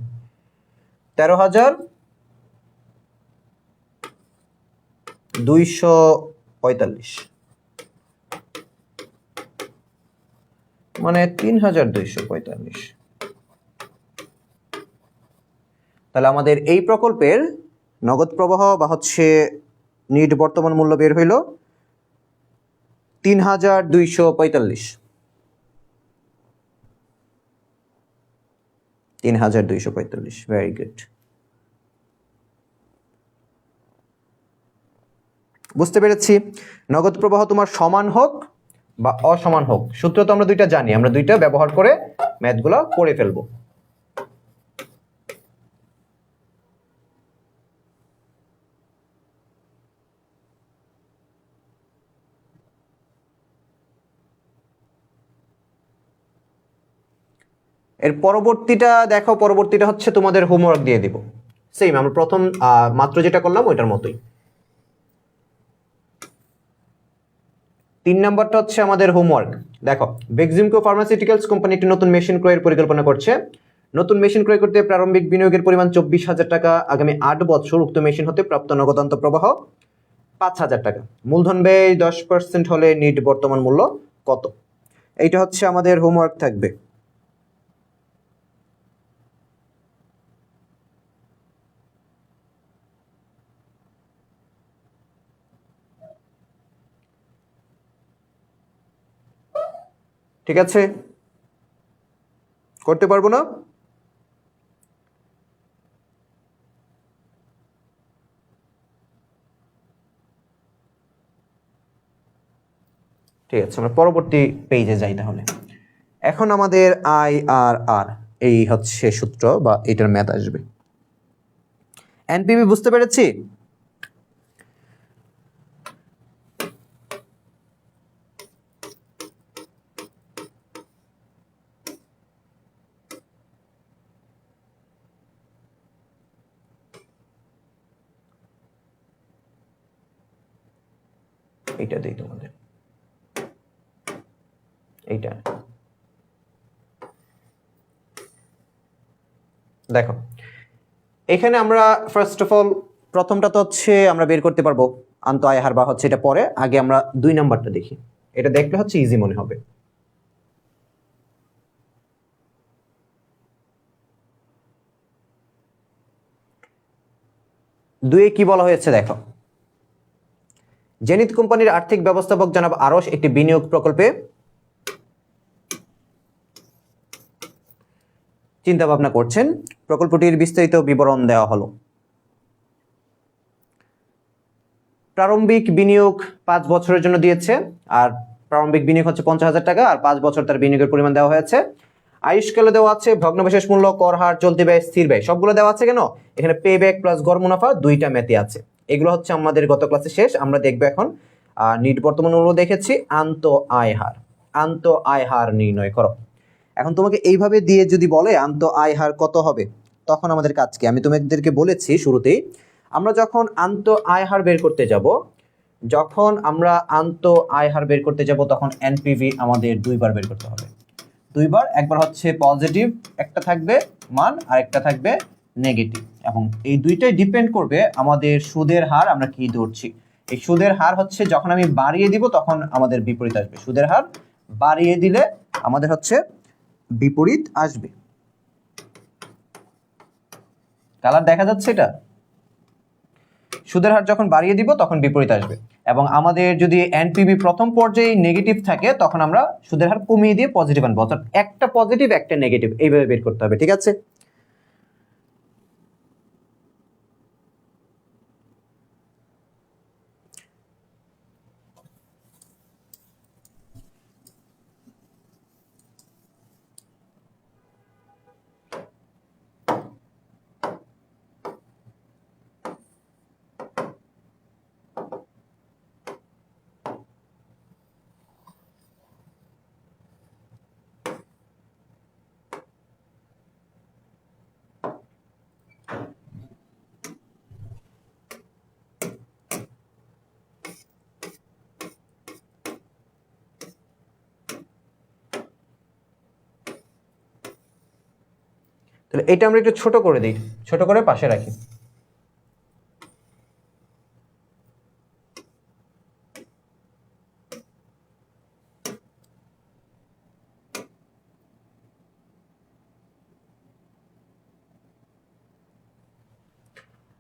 13,245, মানে 3,245। তাহলে আমাদের এই প্রকল্পের নগদ প্রবাহ বা হচ্ছে নিট বর্তমান মূল্য বের হইল 3,245, 3,245, ভেরি গুড। বুঝতে পেরেছি, নগদ প্রবাহ তোমার সমান হোক বা অসমান হোক, সূত্র তো আমরা দুইটা জানি, আমরা দুইটা ব্যবহার করে ম্যাথগুলো করে ফেলবো। এর পরবর্তীটা দেখো, পরবর্তীটা হচ্ছে তোমাদের হোমওয়ার্ক দিয়ে দিব, সেম আমরা প্রথম মাত্র যেটা করলাম ওইটার মতোই। 3 নাম্বারটা হচ্ছে আমাদের হোমওয়ার্ক। দেখো, বেক্সিমকো ফার্মাসিউটিক্যালস কোম্পানি একটি নতুন মেশিন ক্রয়ের পরিকল্পনা করছে। নতুন মেশিন ক্রয় করতে প্রারম্ভিক বিনিয়োগের পরিমাণ 24,000 টাকা, আগামী 8 বছর উক্ত মেশিন হতে প্রাপ্ত নগদান্ত প্রবাহ 5,000 টাকা, মূলধন ব্যয় 10% হলে নিট বর্তমান মূল্য কত? এইটা হচ্ছে আমাদের হোমওয়ার্ক থাকবে। ঠিক আছে, করতে পারবো না? ঠিক আছে, আমরা পরবর্তী পেজে যাই তাহলে। এখন আমাদের IRR এই হচ্ছে সূত্র বা এটার ম্যাথ আসবে। এনপিভি বুঝতে পেরেছি? এইটা দিই তোমাদের, এইটা দেখো। এখানে আমরা ফার্স্ট অফ অল প্রথমটা তো হচ্ছে আমরা বের করতে পারবো আন্ত আয় হার বা হচ্ছে এটা পরে, আগে আমরা 2 নাম্বারটা দেখি। এটা দেখলে হচ্ছে ইজি মনে হবে। দুয়ে কি বলা হয়েছে দেখো, জেনিত কোম্পানির আর্থিক ব্যবস্থাপক জনাব আরশ একটি বিনিয়োগ প্রকল্পে চিন্তা ভাবনা করছেন। প্রকল্পটির বিস্তারিত বিবরণ দেওয়া হলো। প্রারম্ভিক বিনিয়োগ 5 বছরের জন্য দিয়েছে, আর প্রারম্ভিক বিনিয়োগ হচ্ছে 50,000 টাকা, আর 5 বছর তার বিনিয়োগের পরিমাণ দেওয়া হয়েছে। আয়ুষ্কালে দেওয়া আছে ভগ্নবিশেষ মূল্য, কর হার, চলতি ব্যয়, স্থির ব্যয় সবগুলো দেওয়া আছে। কেন? এখানে পে ব্যাক প্লাস গড় মুনাফা দুইটা ম্যাথই আছে। এগুলো হচ্ছে আমাদের গত ক্লাসে শেষ। আমরা দেখবো এখন নিট বর্তমান মূল্য দেখেছি, আন্ত আয় হার। আন্ত আয় হার নির্ণয় করো। এখন তোমাকে এইভাবে দিয়ে যদি বলে আন্ত আয় হার কত হবে, তখন আমাদের কাজ কি? আমি তোমাদেরকে বলেছি শুরুতেই, আমরা যখন আন্ত আয় হার বের করতে যাব, তখন এনপিভি আমাদের দুইবার বের করতে হবে। দুইবার, একবার হচ্ছে পজিটিভ একটা থাকবে মান, আর একটা থাকবে নেগেটিভ, এবং এই দুইটাই ডিপেন্ড করবে আমাদের সুদের হার আমরা কি ধরছি। এই সুদের হার হচ্ছে যখন আমি বাড়িয়ে দিব তখন আমাদের বিপরীত আসবে। সুদের হার বাড়িয়ে দিলে আমাদের হচ্ছে বিপরীত আসবে। কালার দেখা যাচ্ছে এটা? সুদের হার যখন বাড়িয়ে দিব তখন বিপরীত আসবে, এবং আমাদের যদি এনপিভি প্রথম পর্যায়ে নেগেটিভ থাকে তখন আমরা সুদের হার কমিয়ে দিয়ে পজিটিভ আনবো। অর্থাৎ একটা পজিটিভ একটা নেগেটিভ এইভাবে বের করতে হবে। ঠিক আছে? তাহলে এটা আমরা একটু ছোট করে দিই, ছোট করে পাশে রাখি।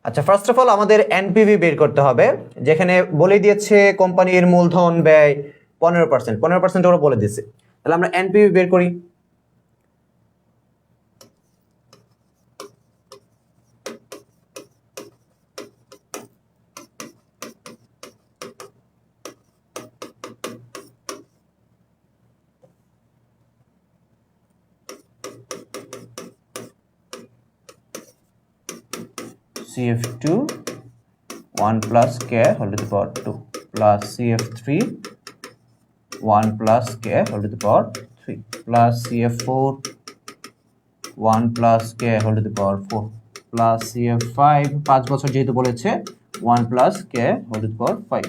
আচ্ছা, ফার্স্ট অফ অল আমাদের এনপিভি বের করতে হবে, যেখানে বলে দিয়েছে কোম্পানির মূলধন ব্যয় 15%। 15% ওরা বলে দিয়েছে। তাহলে আমরা এনপিভি বের করি। CF2 1 plus k whole to the power 2 plus CF3 1 plus k whole to the power 3 plus CF4 1 plus k whole to the power 4 plus CF5 5 বছর যেহেতু বলেছে 1 plus k whole to the power 5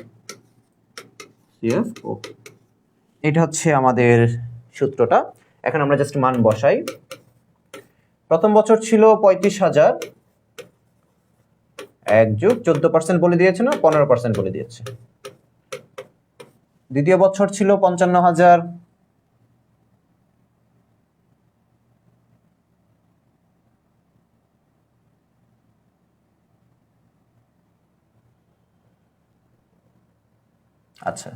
CF4। এটা হচ্ছে আমাদের সূত্রটা। এখন আমরা জাস্ট মান বসাই। প্রথম বছর ছিল 35,000, 1 যোগ 14% বলে দিয়েছে না, 15% বলে দিয়েছে। দ্বিতীয় বছর ছিল 55,000, আচ্ছা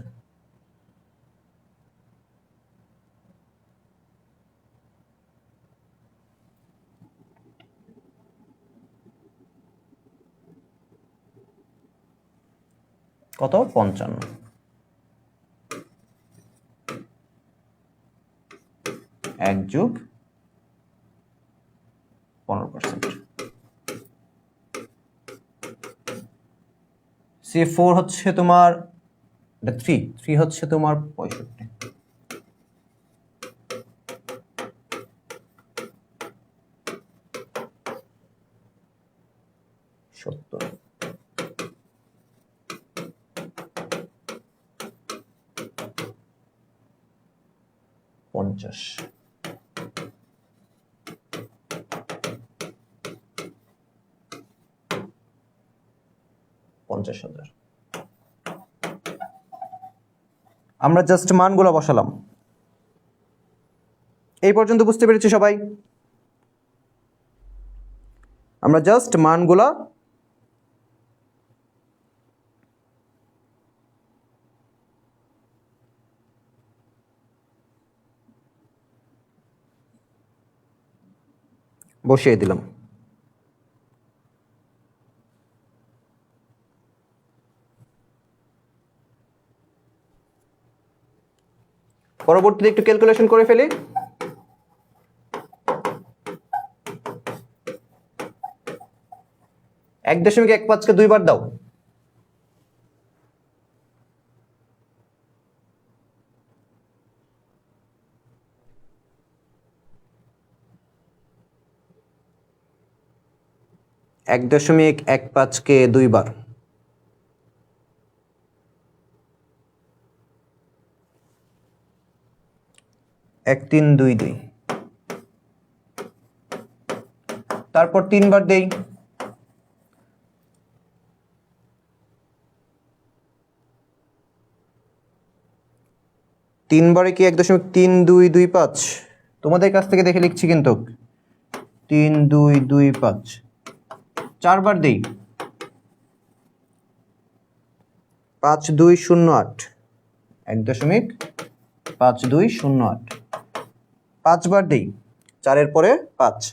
কত? 55। 1 যোগ 15%। C4 হচ্ছে তোমার 3 হচ্ছে তোমার 65। 70 50 50,000। আমরা জাস্ট মানগুলো বসালাম। এই পর্যন্ত বুঝতে পেরেছি সবাই? আমরা জাস্ট মানগুলা বসিয়ে দিলাম। পরবর্তীতে একটু ক্যালকুলেশন করে ফেলি। এক 1.15 কে 2 বার দাও। এক 1.15 কে 2 বার। 1322। তারপর 3 বার দেই। 3 বারে কি 1.3225? তোমাদের কাছ থেকে দেখে লিখছি কিন্তু। 3225। 4 বার দেই। 5208। 1.5208। 5 বার দেই। 4 এর পরে 5।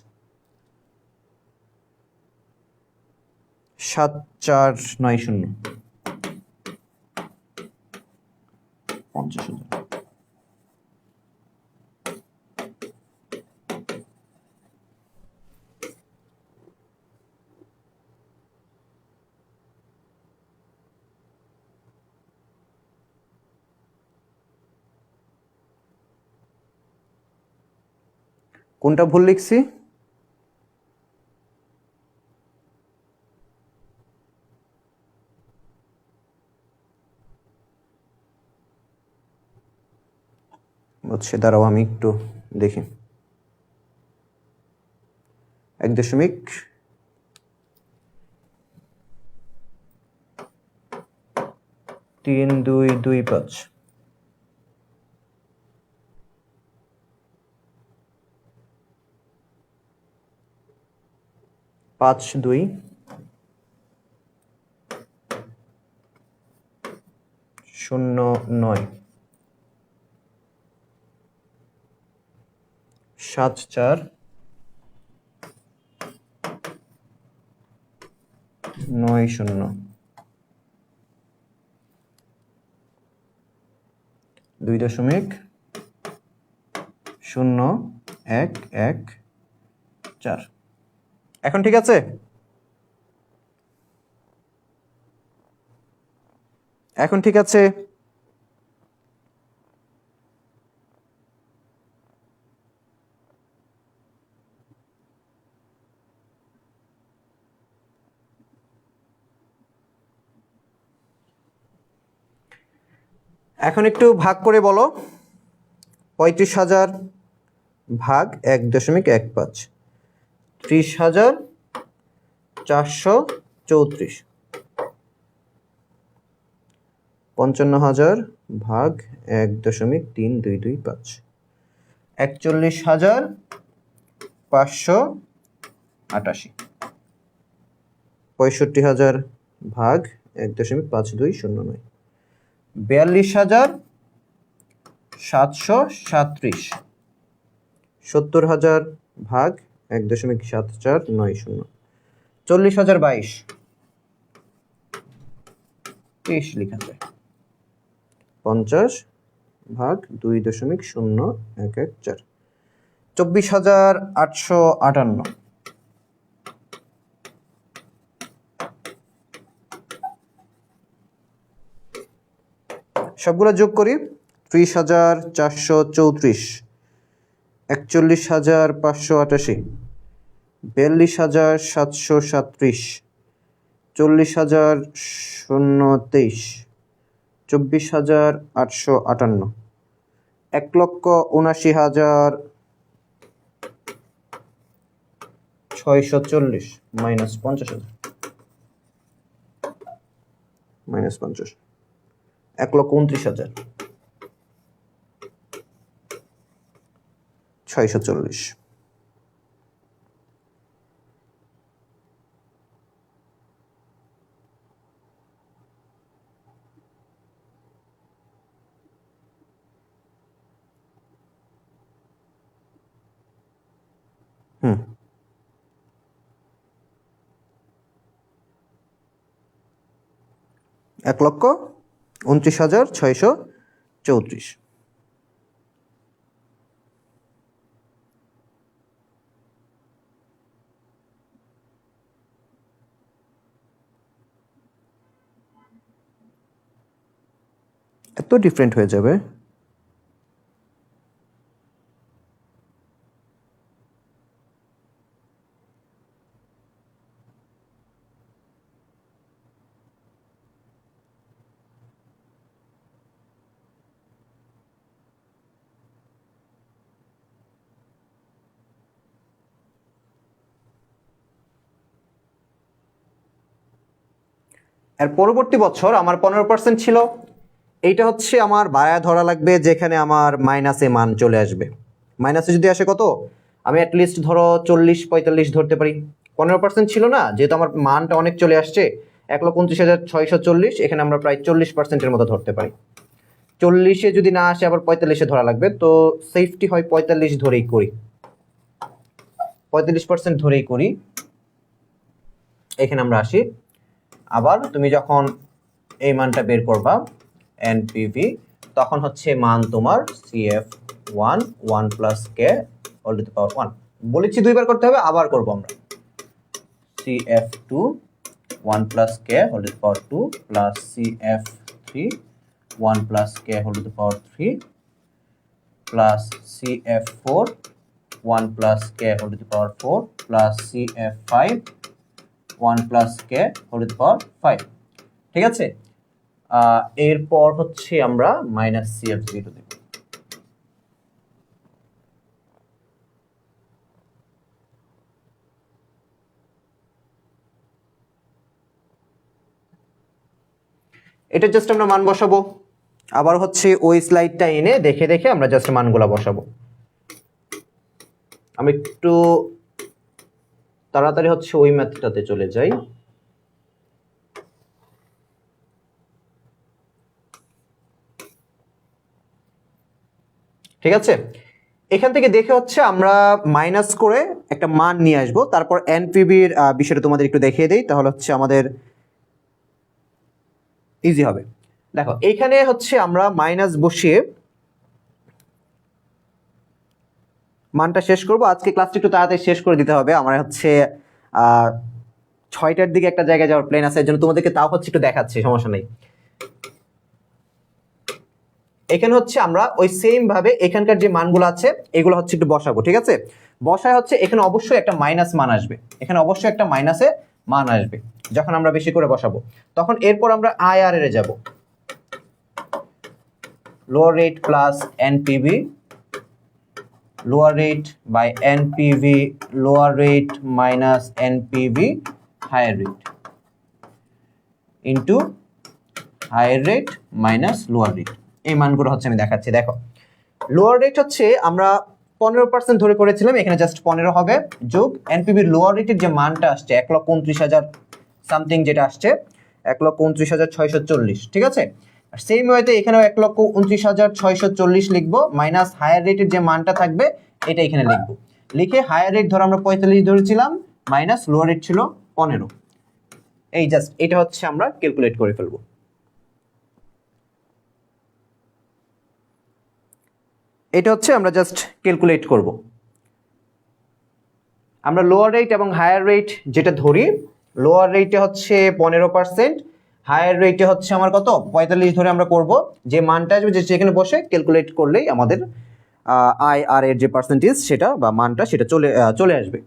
7490। 50,000। কোনটা ভুল লিখছি? বুঝছি, দাঁড়াও আমি একটু দেখি। 1.3225। 5209। 7490। 2.0114। এখন ঠিক আছে? এখন ঠিক আছে? এখন একটু ভাগ করে বলো। 35,000 ভাগ 1.15। 30,434। 55,000 ভাগ 1.3225। 41,588। 65,000 ভাগ 1.5209। 42,737। 70,000 ভাগ 1.7490। 40,022। 30 লেখা যায়। 50 ভাগ 2.0114। 24,858। সবগুলো যোগ করি। 30,434, 41,588, 42,737, 40,023, 24,858, 1,79,640 মাইনাস 50,000 মাইনাস 50, 1,29,640। হুম, 1,29,634। এত ডিফারেন্ট হয়ে যাবে? এর পরবর্তী বছর আমার 15% ছিল, এইটা হচ্ছে আমার বায়া ধরা লাগবে, যেখানে আমার মাইনাসে মান চলে আসবে। মাইনাসে যদি আসে কত, আমি অ্যাটলিস্ট ধরো 40-45 ধরতে পারি। 15% ছিল না, যেহেতু আমার মানটা অনেক চলে আসছে 1,29,640, এখানে আমরা প্রায় 40%-এর মতো ধরতে পারি। 40-এ যদি না আসে আবার 45-এ ধরা লাগবে, তো সেফটি হয় 45 ধরেই করি, 45% ধরেই করি। এখানে আমরা আসি, আবার তুমি যখন এই মানটা বের করবা এনপিভি, তখন হচ্ছে মান তোমার CF1 1 plus K whole to the power 1। বলেছি দুইবার করতে হবে, আবার করব আমরা। CF2 1 plus K whole to the power 2 plus CF3 1 plus K whole to the power 3 plus CF4 1 plus K whole to the power 4 plus CF5 1 plus K whole to the power 5। ঠিক আছে, এরপর হচ্ছে আমরা মাইনাস CF0 দেব। এটা জাস্ট আমরা মান বসাবো। আবার হচ্ছে ওই স্লাইডটা এনে দেখে দেখে আমরা জাস্ট মানগুলা বসাবো। আমি একটু তাড়াতাড়ি হচ্ছে ওই ম্যাথটাতে চলে যাই। ঠিক আছে, এখান থেকে দেখে হচ্ছে আমরা মাইনাস করে একটা মান নিয়ে আসবো, তারপর এনপিভির বিষয়টা তোমাদের একটু দেখিয়ে দেই, তাহলে হচ্ছে আমাদের ইজি হবে। দেখো এইখানে হচ্ছে আমরা মাইনাস বসিয়ে মানটা শেষ করব। আজকে ক্লাসটা একটু তাড়াতাড়ি শেষ করে দিতে হবে, আমার হচ্ছে 6টার দিকে একটা জায়গায় যাওয়ার প্ল্যান আছে, এর জন্য তোমাদেরকে তাও হচ্ছে একটু দেখাচ্ছি, সমস্যা নেই। এখানে হচ্ছে আমরা ওই সেম ভাবে এখানকার যে মানগুলো আছে এগুলো হচ্ছে একটু বসাবো। ঠিক আছে, বসায় হচ্ছে এখানে অবশ্যই একটা মাইনাস মান আসবে, এখানে অবশ্যই একটা মাইনাসে মান আসবে যখন আমরা বেশি করে বসাবো। তখন এরপর আমরা IR এ যাব, lower rate plus NPV, lower rate by NPV, lower rate minus NPV higher rate into higher rate minus lower rate. এই মানগুলো হচ্ছে আমি দেখাচ্ছি। দেখো লোয়ার রেট হচ্ছে আমরা 15% ধরে করেছিলাম, এখানে জাস্ট 15 হবে, যোগ এনপিভির লোয়ার রেটের যে মানটা আসছে 1,29,000 সামথিং, যেটা আসছে 1,29,640। ঠিক আছে, সেম ওয়েতে এখানেও 1,29,640 লিখবো, মাইনাস হায়ার রেটের যে মানটা থাকবে এটা এখানে লিখবো। লিখে হায়ার রেট ধরো আমরা 45 ধরেছিলাম, মাইনাস লোয়ার রেট ছিল 15। এই জাস্ট এটা হচ্ছে আমরা ক্যালকুলেট করে ফেলবো। এটা হচ্ছে আমরা জাস্ট ক্যালকুলেট করব। আমরা লোয়ার রেট এবং হায়ার রেট যেটা ধরি, লোয়ার রেটে হচ্ছে 15%, হায়ার রেটে হচ্ছে আমার কত 45 ধরে আমরা করব, যে মানটা আসবে যে সেখানে বসে ক্যালকুলেট করলেই আমাদের আই আর এর যে পার্সেন্টেজ সেটা বা মানটা সেটা চলে আসবে।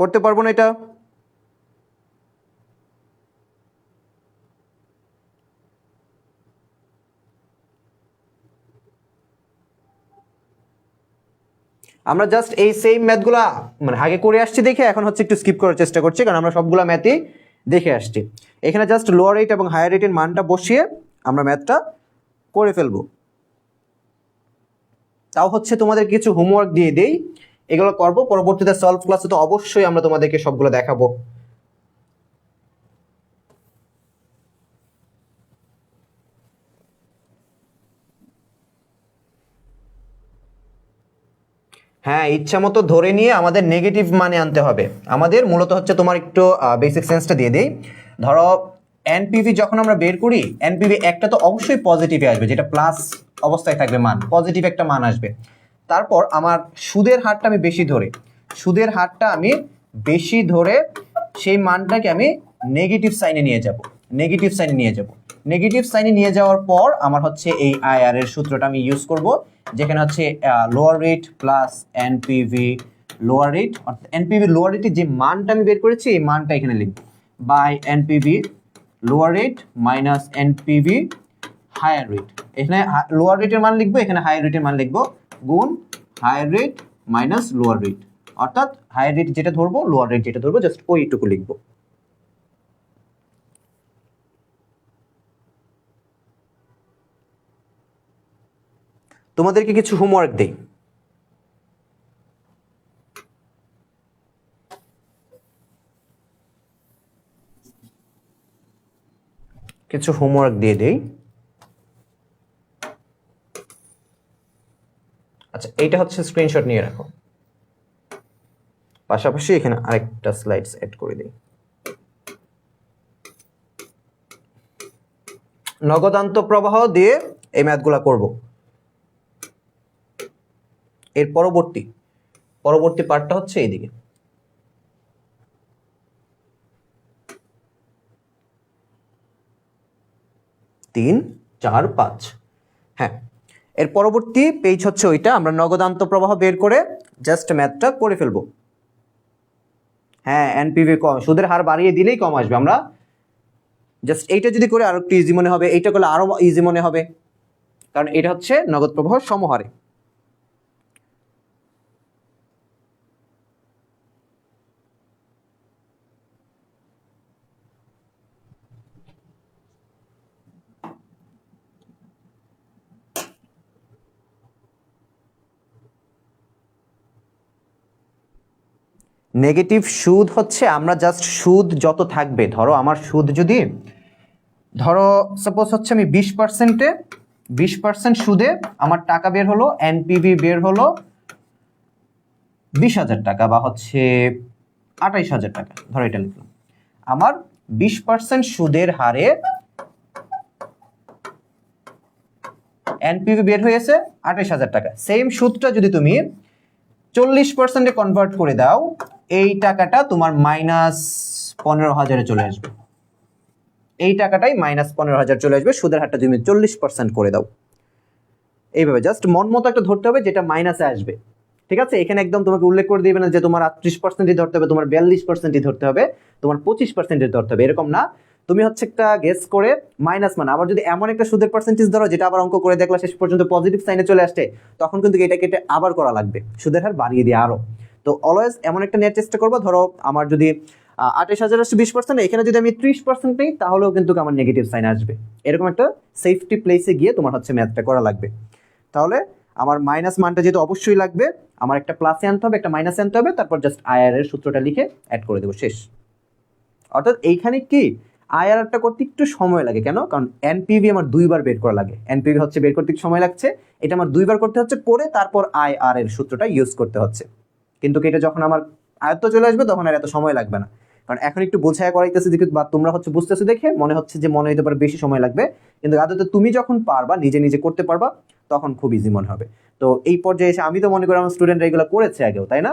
করতে পারবো না এটা? আমরা জাস্ট এই সেম ম্যাথগুলা মানে আগে করে আসছি দেখে এখন হচ্ছে একটু স্কিপ করার চেষ্টা করছি, কারণ আমরা সবগুলা ম্যাথই দেখে আসছি। এখানে জাস্ট লোয়ার রেট এবং হায়ার রেটের মানটা বসিয়ে আমরা ম্যাথটা করে ফেলবো। তাও হচ্ছে তোমাদের কিছু হোমওয়ার্ক দিয়ে দেই, এগুলো করবো পরবর্তীতে সলভ ক্লাসে, তো অবশ্যই আমরা তোমাদেরকে সবগুলো দেখাবো। হ্যাঁ, ইচ্ছা মতো ধরে নিয়ে আমাদের নেগেটিভ মানে আনতে হবে। আমাদের মূলত হচ্ছে তোমার একটু বেসিক সেন্সটা দিয়ে দেই। ধরো এনপিভি যখন আমরা বের করি, এনপিভি একটা তো অবশ্যই পজিটিভে আসবে, যেটা প্লাস অবস্থায় থাকবে মান, পজিটিভ একটা মান আসবে। তারপর আমার সুদের হারটা আমি বেশি ধরে, সুদের হারটা আমি বেশি ধরে সেই মানটাকে আমি নেগেটিভ সাইনে নিয়ে যাব, নেগেটিভ সাইনে নিয়ে যাব। নেগেটিভ সাইনে নিয়ে যাওয়ার পর আমার হচ্ছে এই আইআর এর সূত্রটা আমি ইউজ করব, যেখানে হচ্ছে lower rate plus NPV lower rate, অর্থাৎ এনপিভি লোয়ার রেটের যে মানটা আমি বের করেছি এই মানটা এখানে লিখব, by NPV lower rate minus NPV higher rate. এখানে লোয়ার রেটের মান লিখবো, এখানে হায়ার রেটের মান লিখবো, গুণ higher rate minus lower rate, অর্থাৎ হায়ার রেট যেটা ধরবো লোয়ার রেট যেটা ধরবো জাস্ট ওইটুকু লিখবো। তোমাদেরকে কিছু হোমওয়ার্ক দেই। কিছু হোমওয়ার্ক দিয়ে দেই। আচ্ছা, এইটা হচ্ছে স্ক্রিনশট নিয়ে রাখো, পাশাপাশি এখানে আরেকটা স্লাইডস এড করে দিই। নগদান্ত প্রবাহ দিয়ে এই ম্যাথগুলা করব। এর পরবর্তী পার্টটা হচ্ছে এইদিকে। তিন, চার, পাঁচ। হ্যাঁ, এর পরবর্তী পেজ হচ্ছে ওইটা, আমরা নগদান্ত প্রবাহ বের করে জাস্ট ম্যাথটা করে ফেলবো। হ্যাঁ, এনপিভি কম, সুদের হার বাড়িয়ে দিলেই কম আসবে। আমরা জাস্ট এইটা যদি করে আরো একটু ইজি মনে হবে, এইটা করলে আরো ইজি মনে হবে, কারণ এটা হচ্ছে নগদ প্রবাহ সমহারে। নেগেটিভ সুদ হচ্ছে আমরা জাস্ট সুদ যত থাকবে, ধরো আমার সুদ যদি ধরো সাপোজ হচ্ছে আমি 20% সুদে আমার টাকা বের হলো, এনপিভি বের হলো 20,000 টাকা বা হচ্ছে 28,000 টাকা, ধরো এটা লিখলাম। আমার 20% সুদের হারে এনপিভি বের হয়েছে 28,000 টাকা। সেম সুদটা যদি তুমি 40% কনভার্ট করে দাও, এই টাকাটা তোমার -15,000 চলে আসবে। এই টাকাটাই -15,000 চলে আসবে, সুদের হারটা তুমি 40% করে দাও। এইভাবে জাস্ট মন মতো একটা ধরতে হবে যেটা মাইনাসে আসবে, ঠিক আছে? এখানে একদম তোমাকে উল্লেখ করে দিবে না যে তোমার 38%ই ধরতে হবে, তোমার 42%ই ধরতে হবে, তোমার 25%ই ধরতে হবে, এরকম না। তুমি হচ্ছে একটা গেস করে মাইনাস মান, আবার যদি এমন একটা সুদের পার্সেন্টেজ ধরো যেটা আবার অঙ্ক করে দেখলা শেষ পর্যন্ত পজিটিভ সাইনে চলে আসছে, তখন কিন্তু এটা কেটে আবার করা লাগবে, সুদের হার বাড়িয়ে দিয়ে আরো। তো অলওয়েজ এমন একটা নেওয়ার চেষ্টা করবো, ধরো আমার যদি 28,000 আসছে 20%, এখানে যদি আমি 30% নিই তাহলেও কিন্তু আমার নেগেটিভ সাইন আসবে। এরকম একটা সেফটি প্লেসে গিয়ে তোমার হচ্ছে ম্যাথটা করা লাগবে। তাহলে আমার মাইনাস মানটা যেহেতু অবশ্যই লাগবে, আমার একটা প্লাসে আনতে হবে, একটা মাইনাসে আনতে হবে, তারপর জাস্ট আইআর এর সূত্রটা লিখে অ্যাড করে দেবো, শেষ। অর্থাৎ এইখানে কি আইআরআরটা করতে একটু সময় লাগে, কেন? কারণ এনপিভি আমার 2বার বের করা লাগে। এনপিভি হচ্ছে বের করতে একটু সময় লাগছে, এটা আমার 2বার করতে হচ্ছে, করে তারপর আইআর এর সূত্রটা ইউজ করতে হচ্ছে। কিন্তু এটা যখন আমার আয়ত্ত চলে আসবে তখন আর এত সময় লাগবে না, কারণ এখন একটু বোঝায় করাইতেছে দেখে বা তোমরা হচ্ছে বুঝতেছো দেখে মনে হচ্ছে যে মনে হতে পারে বেশি সময় লাগবে, কিন্তু আদতে তুমি যখন পারবা, নিজে নিজে করতে পারবা, তখন খুব ইজি মনে হবে। তো এই পর্যায়ে এসে আমি তো মনে করি আমার স্টুডেন্টরা এগুলো করেছে আগেও, তাই না?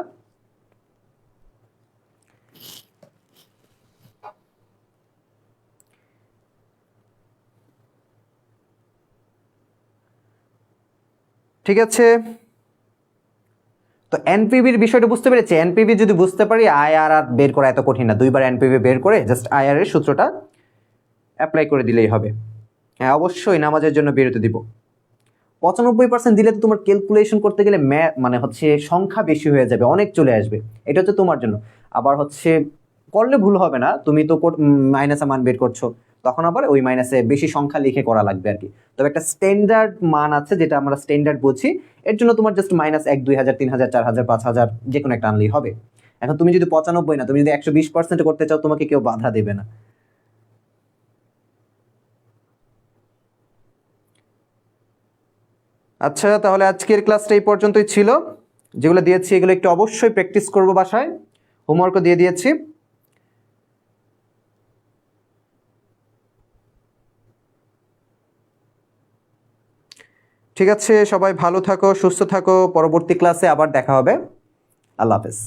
ঠিক আছে, তো এনপিভির বিষয়টা বুঝতে পেরেছি। এনপিভি যদি বুঝতে পারি, আইআরআর বের করা এত কঠিন না। 2বার এনপিভি বের করে জাস্ট আইআর এর সূত্রটা অ্যাপ্লাই করে দিলেই হবে। হ্যাঁ, অবশ্যই নামাজের জন্য বিরতি দিব। 95% দিলে তো তোমার ক্যালকুলেশন করতে গেলে মানে হচ্ছে সংখ্যা বেশি হয়ে যাবে, অনেক চলে আসবে। এটা হচ্ছে তোমার জন্য। আবার হচ্ছে করলে ভুল হবে না, তুমি তো মাইনাসে মান বের করছো, তখন আবার ওই মাইনাসে বেশি সংখ্যা লিখে করা লাগবে আর কি। তবে একটা স্ট্যান্ডার্ড মান আছে যেটা আমরা স্ট্যান্ডার্ড বুঝি, এর জন্য তোমার জাস্ট -1, 2,000, 3,000, 4,000, 5,000 যে কোনো একটা আনলেই হবে। এখন তুমি যদি 95 না, তুমি যদি 120% করতে চাও, তোমাকে কেউ বাধা দেবে না। আচ্ছা, তাহলে আজকের ক্লাসটা এই পর্যন্তই ছিল। যেগুলো দিয়েছি এগুলো একটু অবশ্যই প্র্যাকটিস করবো বাসায়, হোমওয়ার্কও দিয়ে দিয়েছি। ঠিক আছে, সবাই ভালো থাকো, সুস্থ থাকো, পরবর্তী ক্লাসে আবার দেখা হবে। আল্লাহ হাফেজ।